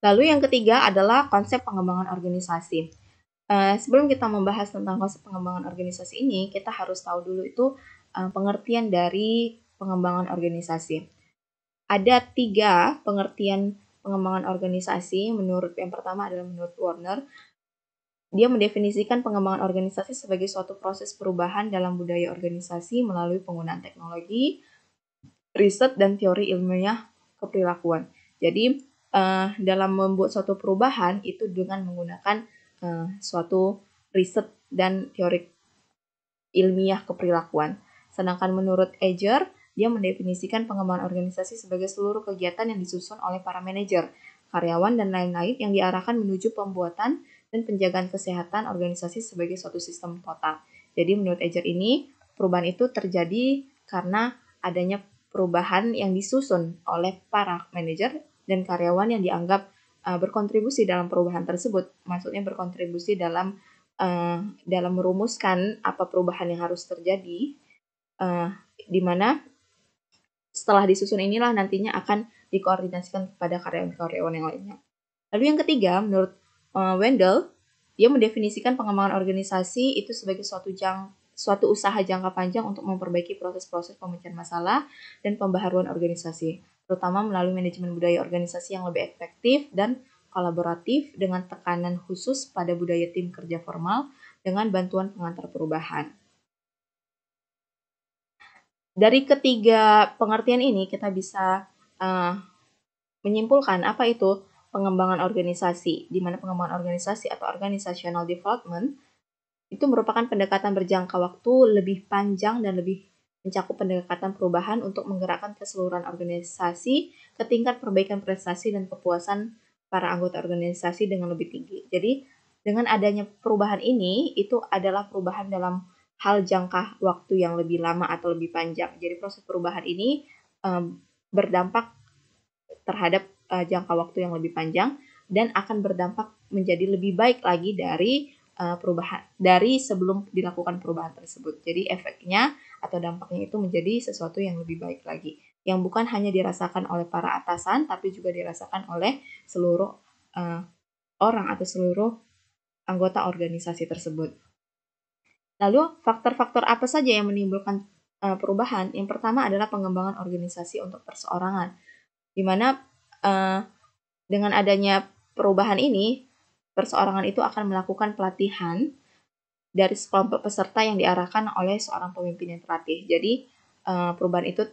Lalu yang ketiga adalah konsep pengembangan organisasi. Sebelum kita membahas tentang konsep pengembangan organisasi ini, kita harus tahu dulu itu pengertian dari pengembangan organisasi. Ada 3 pengertian pengembangan organisasi. Yang pertama adalah menurut Warner. Dia mendefinisikan pengembangan organisasi sebagai suatu proses perubahan dalam budaya organisasi melalui penggunaan teknologi, riset, dan teori ilmiah keperilakuan. Jadi, dalam membuat suatu perubahan itu dengan menggunakan suatu riset dan teori ilmiah keperilakuan. Sedangkan menurut Ager, dia mendefinisikan pengembangan organisasi sebagai seluruh kegiatan yang disusun oleh para manajer, karyawan, dan lain-lain yang diarahkan menuju pembuatan dan penjagaan kesehatan organisasi sebagai suatu sistem total. Jadi menurut Ager ini, perubahan itu terjadi karena adanya perubahan yang disusun oleh para manajer dan karyawan yang dianggap berkontribusi dalam perubahan tersebut. Maksudnya berkontribusi dalam merumuskan apa perubahan yang harus terjadi, di mana setelah disusun inilah nantinya akan dikoordinasikan kepada karyawan-karyawan yang lainnya. Lalu yang ketiga, menurut Wendell, dia mendefinisikan pengembangan organisasi itu sebagai suatu usaha jangka panjang untuk memperbaiki proses-proses pemecahan masalah dan pembaharuan organisasi, terutama melalui manajemen budaya organisasi yang lebih efektif dan kolaboratif dengan tekanan khusus pada budaya tim kerja formal dengan bantuan pengantar perubahan. Dari ketiga pengertian ini kita bisa menyimpulkan apa itu pengembangan organisasi, di mana pengembangan organisasi atau organizational development itu merupakan pendekatan berjangka waktu lebih panjang dan lebih mencakup pendekatan perubahan untuk menggerakkan keseluruhan organisasi ke tingkat perbaikan prestasi dan kepuasan para anggota organisasi dengan lebih tinggi. Jadi, dengan adanya perubahan ini, itu adalah perubahan dalam hal jangka waktu yang lebih lama atau lebih panjang. Jadi, proses perubahan ini berdampak terhadap jangka waktu yang lebih panjang dan akan berdampak menjadi lebih baik lagi dari perubahan dari sebelum dilakukan perubahan tersebut. Jadi efeknya atau dampaknya itu menjadi sesuatu yang lebih baik lagi, yang bukan hanya dirasakan oleh para atasan, tapi juga dirasakan oleh seluruh orang atau seluruh anggota organisasi tersebut. Lalu faktor-faktor apa saja yang menimbulkan perubahan? Yang pertama adalah pengembangan organisasi untuk perseorangan, di mana dengan adanya perubahan ini, perseorangan itu akan melakukan pelatihan dari sekelompok peserta yang diarahkan oleh seorang pemimpin yang terlatih. Jadi, perubahan itu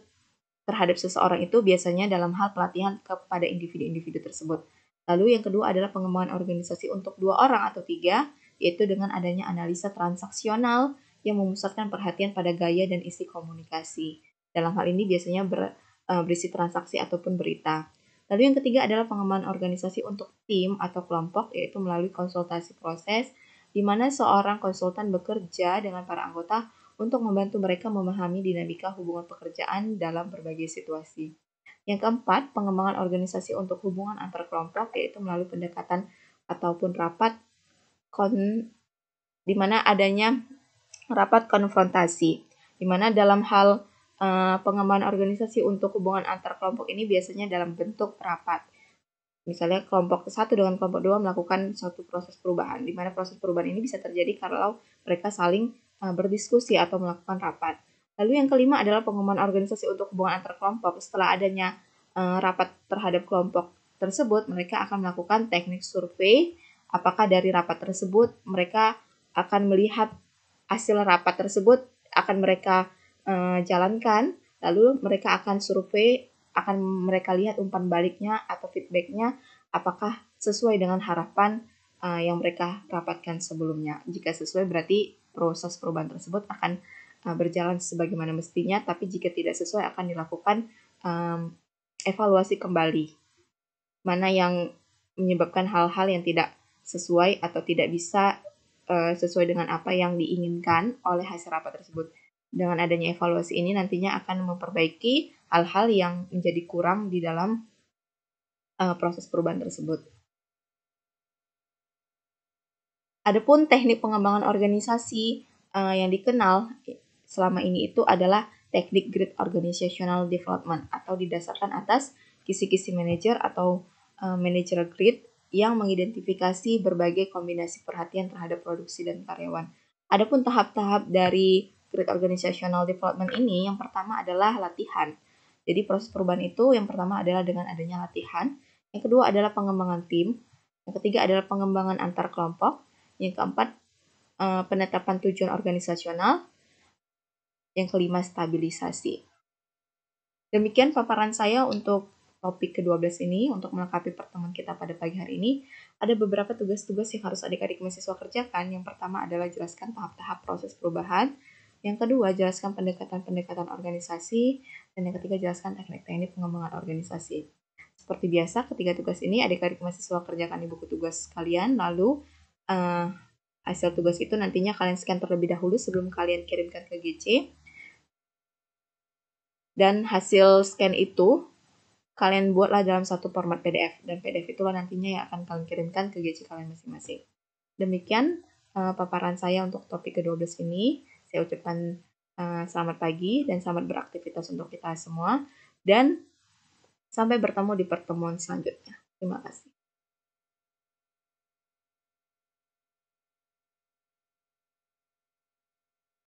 terhadap seseorang itu biasanya dalam hal pelatihan kepada individu-individu tersebut. Lalu yang kedua adalah pengembangan organisasi untuk 2 orang atau 3, yaitu dengan adanya analisa transaksional yang memusatkan perhatian pada gaya dan isi komunikasi. Dalam hal ini biasanya berisi transaksi ataupun berita. Lalu yang ketiga adalah pengembangan organisasi untuk tim atau kelompok, yaitu melalui konsultasi proses, di mana seorang konsultan bekerja dengan para anggota untuk membantu mereka memahami dinamika hubungan pekerjaan dalam berbagai situasi. Yang keempat, pengembangan organisasi untuk hubungan antar kelompok, yaitu melalui pendekatan ataupun rapat di mana adanya rapat konfrontasi, di mana dalam hal pengembangan organisasi untuk hubungan antar kelompok ini biasanya dalam bentuk rapat. Misalnya kelompok 1 dengan kelompok 2 melakukan suatu proses perubahan, di mana proses perubahan ini bisa terjadi kalau mereka saling berdiskusi atau melakukan rapat. Lalu yang kelima adalah pengembangan organisasi untuk hubungan antar kelompok. Setelah adanya rapat terhadap kelompok tersebut, mereka akan melakukan teknik survei. Apakah dari rapat tersebut mereka akan melihat hasil rapat tersebut akan mereka jalankan, lalu mereka akan survei, akan mereka lihat umpan baliknya atau feedbacknya apakah sesuai dengan harapan yang mereka rapatkan sebelumnya. Jika sesuai berarti proses perubahan tersebut akan berjalan sebagaimana mestinya, tapi jika tidak sesuai akan dilakukan evaluasi kembali. Mana yang menyebabkan hal-hal yang tidak sesuai atau tidak bisa sesuai dengan apa yang diinginkan oleh hasil rapat tersebut. Dengan adanya evaluasi ini nantinya akan memperbaiki hal-hal yang menjadi kurang di dalam proses perubahan tersebut. Adapun teknik pengembangan organisasi yang dikenal selama ini itu adalah teknik Great Organizational Development atau didasarkan atas kisi-kisi manajer atau manager grid yang mengidentifikasi berbagai kombinasi perhatian terhadap produksi dan karyawan. Adapun tahap-tahap dari grid organizational development ini, yang pertama adalah latihan. Jadi proses perubahan itu yang pertama adalah dengan adanya latihan, yang kedua adalah pengembangan tim, yang ketiga adalah pengembangan antar kelompok, yang keempat penetapan tujuan organisasional, yang kelima stabilisasi. Demikian paparan saya untuk topik ke-12 ini. Untuk melengkapi pertemuan kita pada pagi hari ini, ada beberapa tugas-tugas yang harus adik-adik mahasiswa kerjakan. Yang pertama adalah jelaskan tahap-tahap proses perubahan. Yang kedua, jelaskan pendekatan-pendekatan organisasi. Dan yang ketiga, jelaskan teknik-teknik pengembangan organisasi. Seperti biasa, ketiga tugas ini adik-adik mahasiswa kerjakan di buku tugas kalian. Lalu, hasil tugas itu nantinya kalian scan terlebih dahulu sebelum kalian kirimkan ke GC. Dan hasil scan itu kalian buatlah dalam satu format PDF, dan PDF itulah nantinya yang akan kalian kirimkan ke GC kalian masing-masing. Demikian paparan saya untuk topik ke-12 ini. Saya ucapkan selamat pagi dan selamat beraktivitas untuk kita semua, dan sampai bertemu di pertemuan selanjutnya. Terima kasih.